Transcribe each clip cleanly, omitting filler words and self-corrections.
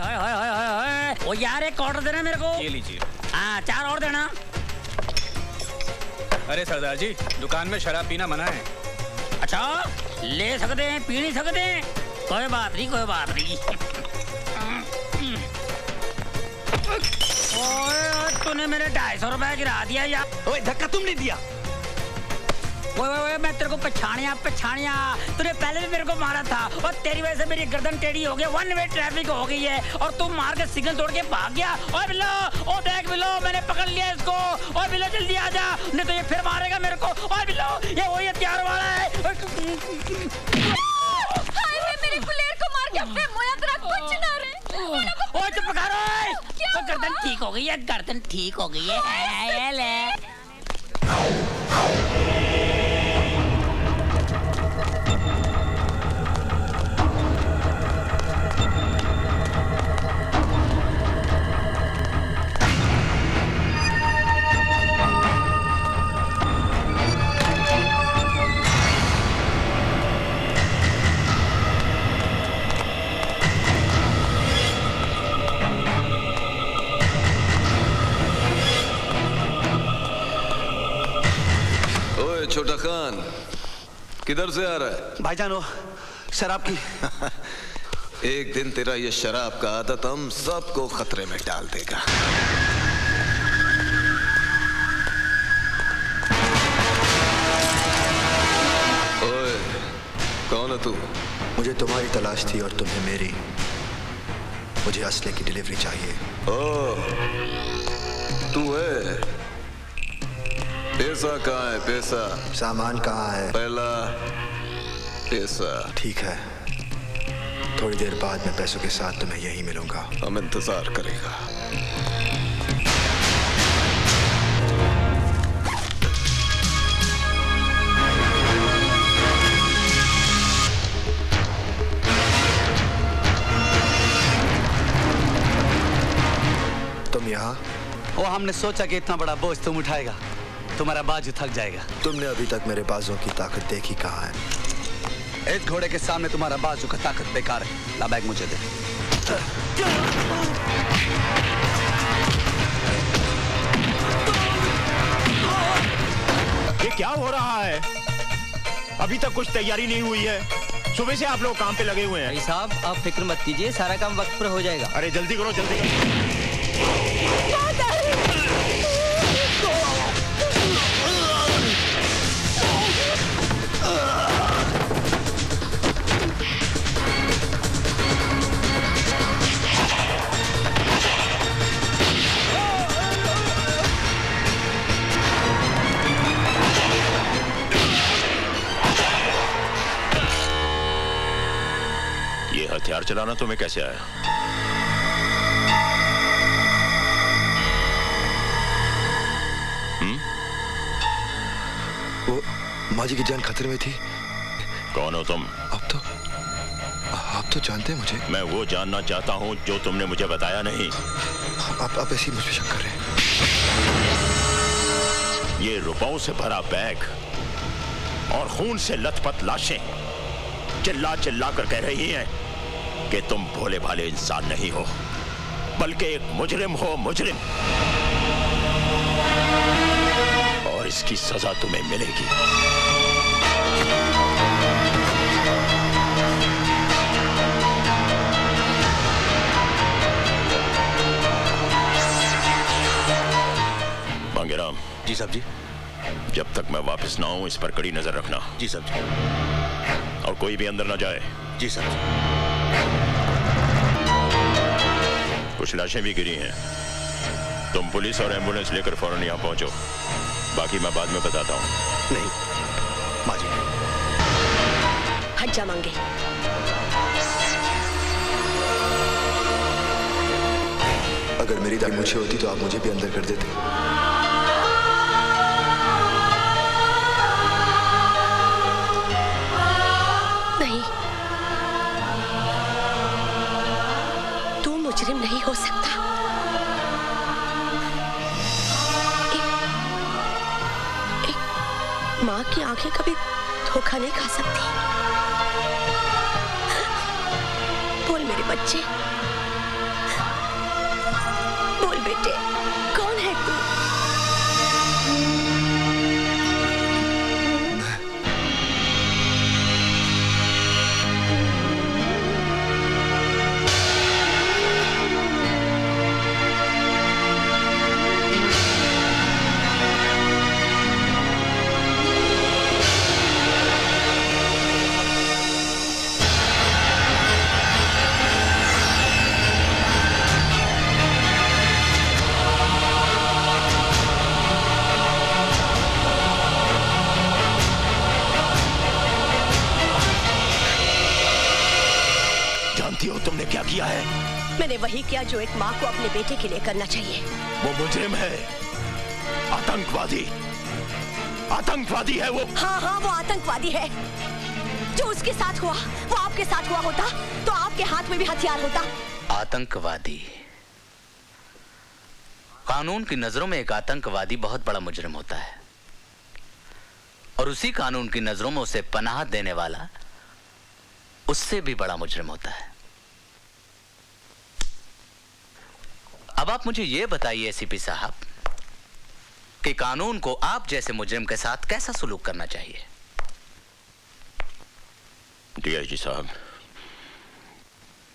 हाय हाय हाय हाय हाय। ओ यार एक ऑर्डर देना मेरे को। ये लीजिए। हाँ 4 और देना। अरे सरदार जी, दुकान में शराब पीना मना है। अच्छा ले सकते हैं, पी नहीं सकते हैं? कोई बात नहीं, कोई बात नहीं। ओए तूने मेरे 250 रुपए गिरा दिया यार। ओए धक्का तुमने दिया। ओए मैं तेरे को पछानिया तूने पहले भी मेरे को मारा था और तेरी वजह से मेरी गर्दन टेढ़ी हो गई, 1 वे ट्रैफिक हो गई है और तू मार के सिग्नल तोड़ के भाग गया। ओए बिल्लो, ओ देख बिल्लो, मैंने पकड़ लिया इसको। ओए बिल्लो जल्दी आ जा, नहीं तो ये फिर मारेगा मेरे को। ओए बिल्लो, ये वही हथियार वाला है। हाय मैं मेरे गुलेर को मार के अपने मोया तेरा कुछ ना रे। ओए चुप कर। ओए गर्दन ठीक हो गई है, गर्दन ठीक हो गई है। ये ले। छोटा खान किधर से आ रहा है? भाईजान वो शराब की। एक दिन तेरा ये शराब का आदत हम सबको खतरे में डाल देगा। ओए कौन है तू? मुझे तुम्हारी तलाश थी और तुम्हें मेरी। मुझे असले की डिलीवरी चाहिए। ओह तू है? पैसा कहाँ है? पैसा सामान कहाँ है? पहला पैसा। ठीक है, थोड़ी देर बाद मैं पैसों के साथ तुम्हें यहीं मिलूंगा। हम इंतजार करेगा। तुम यहाँ? वो हमने सोचा कि इतना बड़ा बोझ तुम उठाएगा, तुम्हारा बाजू थक जाएगा। तुमने अभी तक मेरे बाजों की ताकत देखी कहाँ है? इस घोड़े के सामने तुम्हारा बाजू का ताकत बेकार है। ला बैग मुझे दे। ये क्या हो रहा है? अभी तक कुछ तैयारी नहीं हुई है। सुबह से आप लोग काम पे लगे हुए हैं। भाई साहब आप फिक्र मत कीजिए, सारा काम वक्त पर हो जाएगा। अरे जल्दी करो, जल्दी करो। ये हथियार चलाना तुम्हें कैसे आया? वो माँ जी की जान खतरे में थी। कौन हो तुम? आप तो जानते हैं मुझे। मैं वो जानना चाहता हूँ जो तुमने मुझे बताया नहीं। आप ऐसे ही मुझ पे शक कर रहे हैं? ये रुपयों से भरा बैग और खून से लथपथ लाशें चिल्ला चिल्ला कर कह रही हैं कि तुम भोले भाले इंसान नहीं हो, बल्कि एक मुजरिम हो, मुजरिम। और इसकी सजा तुम्हें मिलेगी। मांगेराम। जी साहब जी। जब तक मैं वापस ना आऊं इस पर कड़ी नजर रखना। जी साहब जी। और कोई भी अंदर ना जाए। जी साहब जी। कुछ लाशें भी गिरी हैं। तुम पुलिस और एम्बुलेंस लेकर फौरन यहाँ पहुंचो, बाकी मैं बाद में बताता हूँ। नहीं माँ जी। हट जा मांगे। अगर मेरी दाई मुझे होती तो आप मुझे भी अंदर कर देते। नहीं, तू मुजरिम नहीं हो सकता। एक माँ की आंखें कभी धोखा नहीं खा सकती। बोल मेरे बच्चे, उसने वही किया जो एक माँ को अपने बेटे के लिए करना चाहिए। वो मुजरिम है, आतंकवादी, आतंकवादी है वो। हाँ हाँ, वो आतंकवादी है। जो उसके साथ हुआ वो आपके साथ हुआ होता तो आपके हाथ में भी हथियार होता। आतंकवादी। कानून की नजरों में एक आतंकवादी बहुत बड़ा मुजरिम होता है, और उसी कानून की नजरों में उसे पनाह देने वाला उससे भी बड़ा मुजरिम होता है। अब आप मुझे यह बताइए एसीपी साहब कि कानून को आप जैसे मुजरिम के साथ कैसा सलूक करना चाहिए? डीआईजी साहब,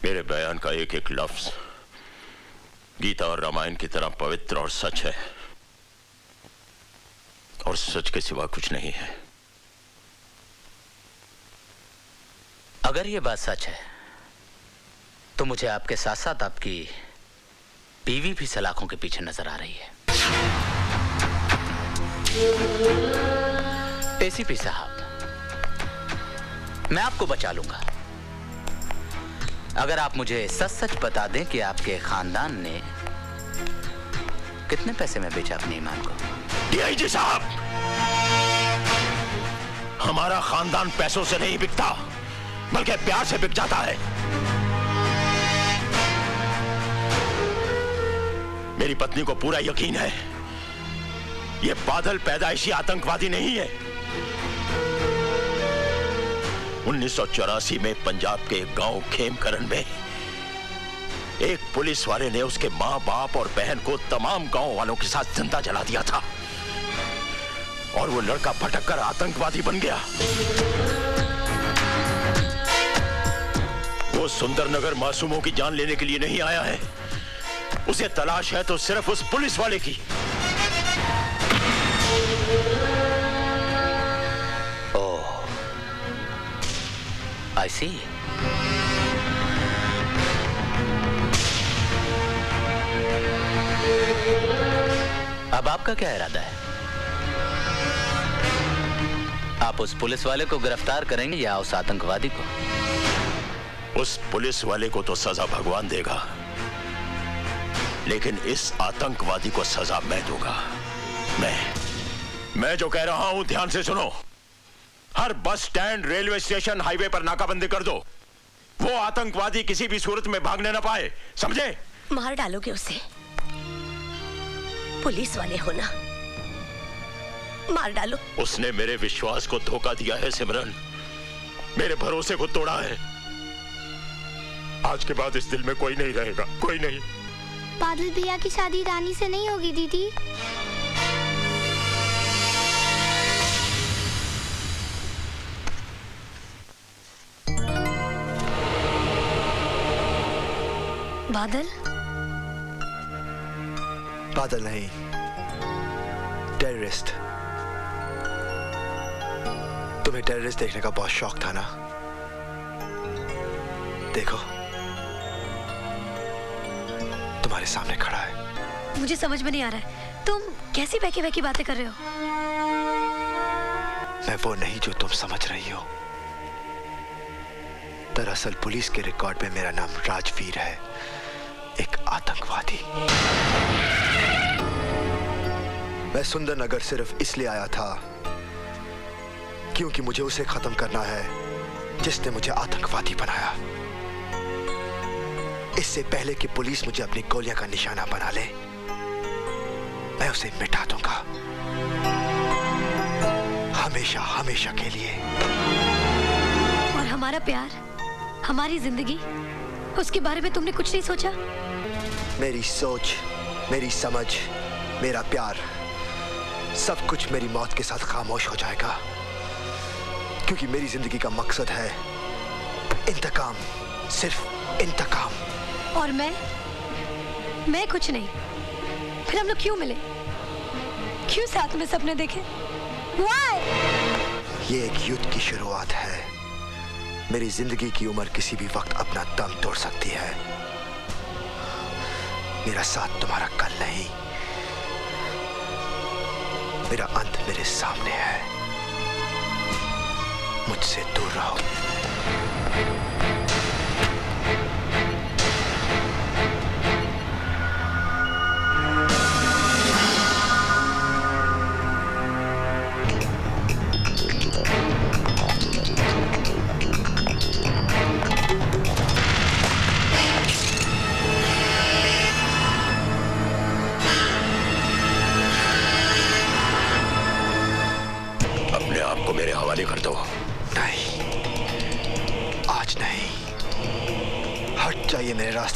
मेरे बयान का एक एक लफ्ज गीता और रामायण की तरह पवित्र और सच है, और सच के सिवा कुछ नहीं है। अगर यह बात सच है तो मुझे आपके साथ साथ आपकी बीवी भी सलाखों के पीछे नजर आ रही है। एसीपी साहब, मैं आपको बचा लूंगा अगर आप मुझे सच सच बता दें कि आपके खानदान ने कितने पैसे में बेचा अपने ईमान को। डीआईजी साहब, हमारा खानदान पैसों से नहीं बिकता बल्कि प्यार से बिक जाता है। मेरी पत्नी को पूरा यकीन है ये बादल पैदाइशी आतंकवादी नहीं है। 1984 में पंजाब के गांव खेमकरन में एक पुलिस वाले ने उसके मां बाप और बहन को तमाम गांव वालों के साथ जिंदा जला दिया था, और वो लड़का भटक कर आतंकवादी बन गया। वो सुंदरनगर मासूमों की जान लेने के लिए नहीं आया है, उसे तलाश है तो सिर्फ उस पुलिस वाले की। ओह, आई सी। अब आपका क्या इरादा है? आप उस पुलिस वाले को गिरफ्तार करेंगे या उस आतंकवादी को? उस पुलिस वाले को तो सजा भगवान देगा, लेकिन इस आतंकवादी को सजा मैं दूंगा। मैं जो कह रहा हूं ध्यान से सुनो। हर bus stand, railway station, highway पर नाकाबंदी कर दो। वो आतंकवादी किसी भी सूरत में भागने ना पाए, समझे? मार डालोगे उसे? पुलिस वाले हो ना, मार डालो। उसने मेरे विश्वास को धोखा दिया है सिमरन, मेरे भरोसे को तोड़ा है। आज के बाद इस दिल में कोई नहीं रहेगा, कोई नहीं। बादल भैया की शादी रानी से नहीं होगी दीदी। बादल? बादल नहीं, टेररिस्ट। तुम्हें टेररिस्ट देखने का बहुत शौक था ना? देखो, तुम्हारे सामने खड़ा है। मुझे समझ में नहीं आ रहा है, तुम कैसी बहकी बहकी बातें कर रहे हो? मैं वो नहीं जो तुम समझ रही हो। दरअसल पुलिस के रिकॉर्ड में मेरा नाम राजवीर है, एक आतंकवादी। मैं सुंदरनगर सिर्फ इसलिए आया था क्योंकि मुझे उसे खत्म करना है जिसने मुझे आतंकवादी बनाया। इससे पहले कि पुलिस मुझे अपनी गोलियां का निशाना बना ले, मैं उसे मिटा दूंगा, हमेशा हमेशा के लिए। और हमारा प्यार, हमारी जिंदगी, उसके बारे में तुमने कुछ नहीं सोचा? मेरी सोच, मेरी समझ, मेरा प्यार, सब कुछ मेरी मौत के साथ खामोश हो जाएगा, क्योंकि मेरी जिंदगी का मकसद है इंतकाम, सिर्फ इंतकाम। और मैं कुछ नहीं। फिर हम लोग क्यों मिले? क्यों साथ में सपने देखे? Why? ये एक युद्ध की शुरुआत है। मेरी जिंदगी की उम्र किसी भी वक्त अपना दम तोड़ सकती है। मेरा साथ तुम्हारा कल नहीं, मेरा अंत मेरे सामने है। मुझसे दूर रहो।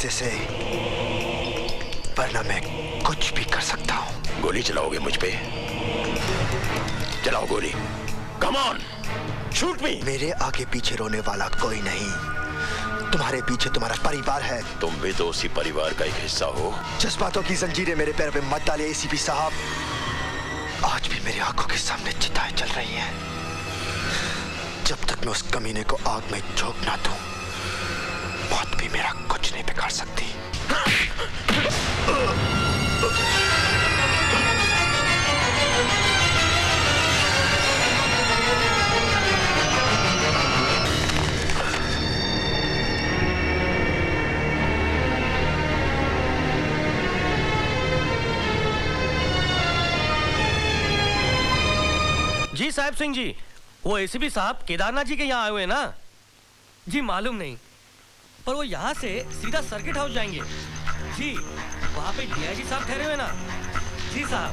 रास्ते से, वरना मैं कुछ भी कर सकता हूँ। गोली चलाओगे मुझ पे? चलाओ गोली। कम ऑन, शूट मी। मेरे आगे पीछे रोने वाला कोई नहीं। तुम्हारे पीछे तुम्हारा परिवार है। तुम भी तो उसी परिवार का एक हिस्सा हो। जज्बातों की जंजीरें मेरे पैरों पे मत डालिए एसीपी साहब। आज भी मेरी आंखों के सामने चिताएं जल रही हैं। जब तक मैं उस कमीने को आग में झोंक ना दूं, मौत भी मेरा कुछ नहीं बिगाड़ सकती। जी साहब सिंह जी, वो एसीपी साहब केदारनाथ जी के यहाँ आए हुए हैं ना? जी मालूम नहीं, पर वो यहाँ से सीधा सर्किट हाउस जाएंगे। जी वहाँ पे डीआईजी साहब ठहरे हुए ना? जी साहब।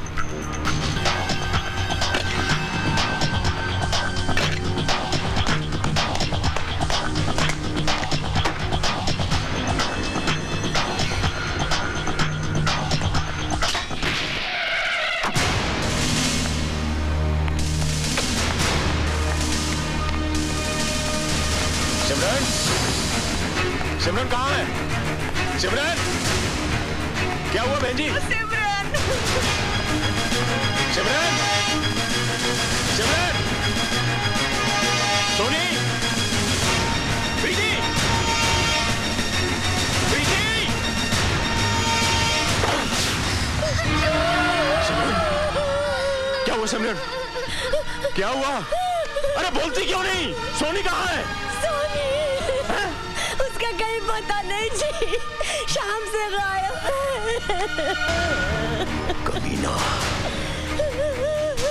सिमरन, सिमरन कहाँ है? सिमरन, क्या हुआ बहन जी? सिमरन, सिमरन, सिमरन, सोनी, प्रीति, प्रीति, सिमरन, क्या हुआ सिमरन? क्या हुआ? अरे बोलती क्यों नहीं? सोनी कहाँ है? उसका कहीं पता नहीं जी, शाम से गायब है। कमीना,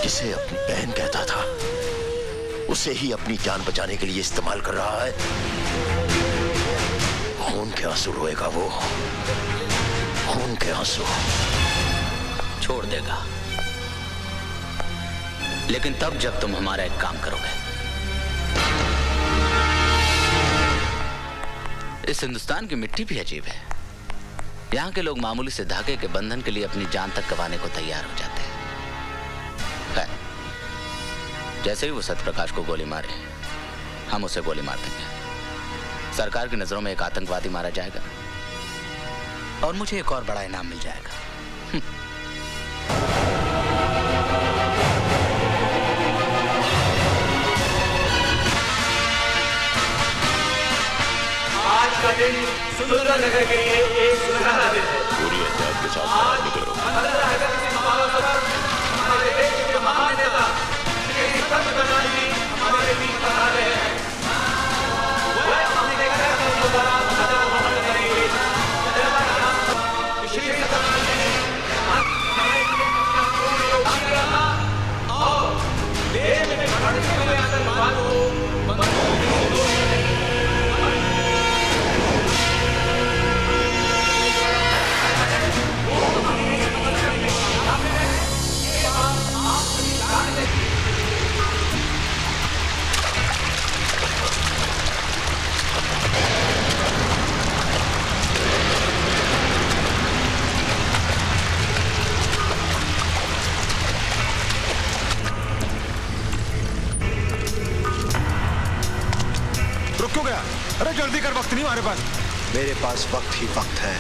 जिसे अपनी बहन कहता था, उसे ही अपनी जान बचाने के लिए इस्तेमाल कर रहा है। खून के आंसू रोएगा वो, खून के आंसू। छोड़ देगा, लेकिन तब जब तुम हमारा एक काम करोगे। इस हिंदुस्तान की मिट्टी भी अजीब है। यहाँ के लोग मामूली से धागे के बंधन के लिए अपनी जान तक गंवाने को तैयार हो जाते हैं। जैसे ही वो सत्यप्रकाश को गोली मारे, हम उसे गोली मार देंगे। सरकार की नजरों में एक आतंकवादी मारा जाएगा और मुझे एक और बड़ा इनाम मिल जाएगा। आज का दिन सुंदरनगर के लिए एक सुनहरा दिन है। पूरी एहतियात के साथ बाहर निकलो। हमारे देश के महान नेता श्री संत कल्याण जी हमारे बीच पधार रहे हैं। वह अपने कार्यक्रम के दौरान सदा वर्णन करेंगे। श्री संत कल्याण जी हमारे पूरे योगदान रहा और देश में बढ़ते हुए आतंकवाद को क्यों गया? अरे जल्दी कर, वक्त नहीं हमारे पास। मेरे पास वक्त ही वक्त है।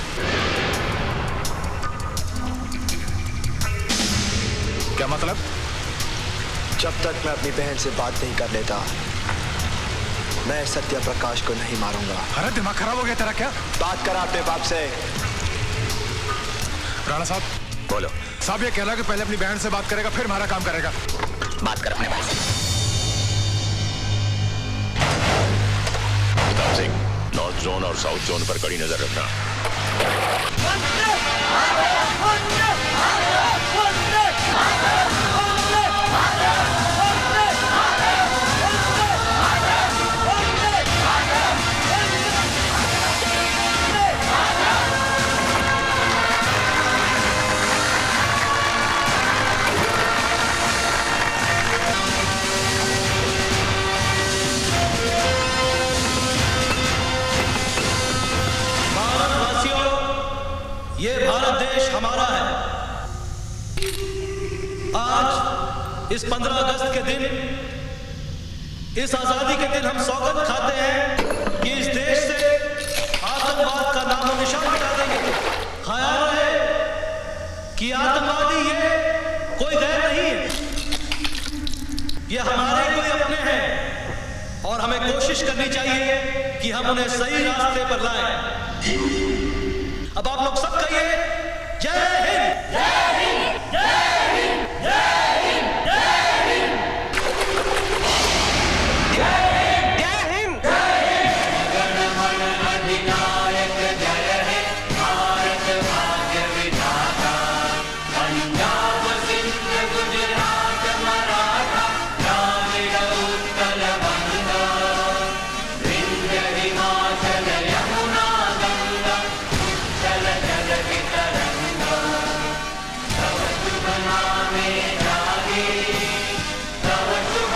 क्या मतलब? जब तक मैं अपनी बहन से बात नहीं कर लेता, मैं सत्य प्रकाश को नहीं मारूंगा। अरे दिमाग खराब हो गया तेरा क्या? बात कर अपने बाप से। राणा साहब बोलो। साहब ये कह रहा कि पहले अपनी बहन से बात करेगा, फिर हमारा काम करेगा। बात कर अपने भाई से। नॉर्थ जोन और साउथ जोन पर कड़ी नजर रखना। ये भारत देश हमारा है। आज इस 15 अगस्त के दिन, इस आजादी के दिन हम सौगंध खाते हैं कि इस देश से आतंकवाद का नामो निशान मिटा देंगे। ख्याल रहे कि आतंकवादी ये कोई गैर नहीं है, ये हमारे कोई अपने हैं और हमें कोशिश करनी चाहिए कि हम उन्हें सही रास्ते पर लाएं। अब आप लोग सब कहिए जय हिंद, जय हिंद, जय हिंद, जय हिंद, जय हिंद, जय हिंद, जय हिंद, गणमन अधिनायक जय हे भारत भाग्य विधाता, पंजाब सिंध गुजरात मराठा द्राविड़ उत्कल बंगा, विंध्य हिमाचल यमुना गंगा, चल चल की तरंगा, तव शुभ नामे जागे, तव शुभ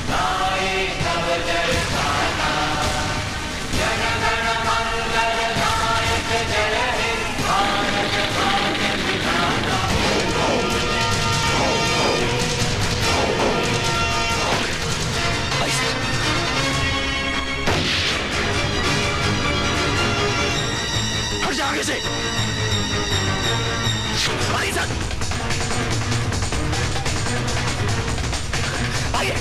गाए तव जय गाथा, जन गण मंगल नायक जय हे भारत भाग्य विधाता। हट जा आगे से। आइए सर, आइए।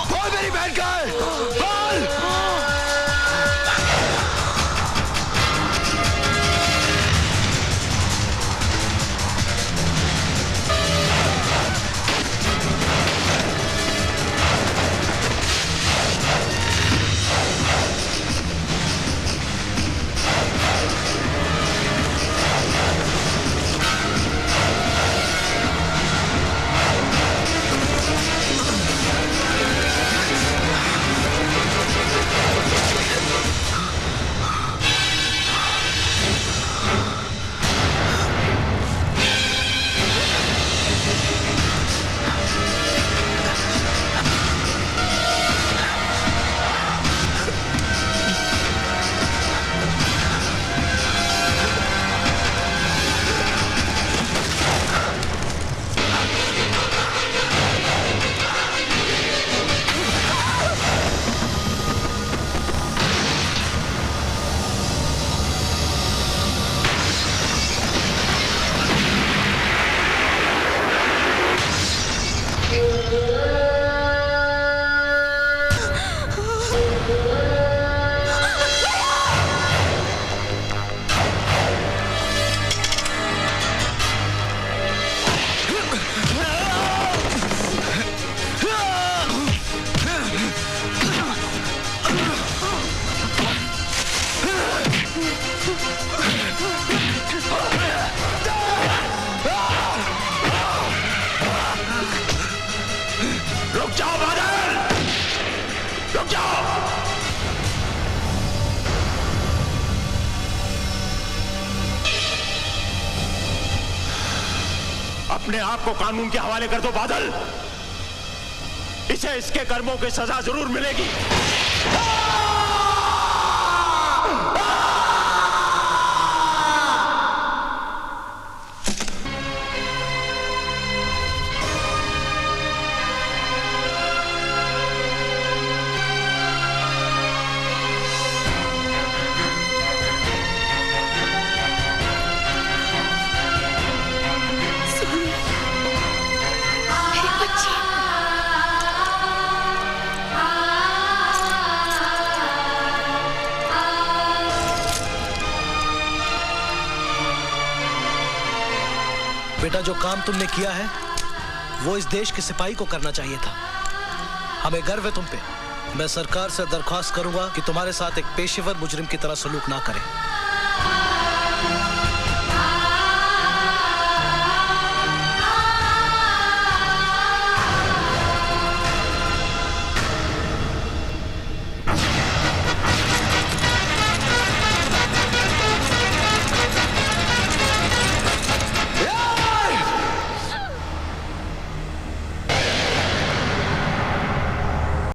बोल मेरी बहन का है, बोल। रुक जाओ बादल, रुक जाओ। अपने आप को कानून के हवाले कर दो बादल, इसे इसके कर्मों की सजा जरूर मिलेगी। बेटा, जो काम तुमने किया है वो इस देश के सिपाही को करना चाहिए था। हमें गर्व है तुम पे। मैं सरकार से दरख्वास्त करूंगा कि तुम्हारे साथ एक पेशेवर मुजरिम की तरह सलूक ना करें।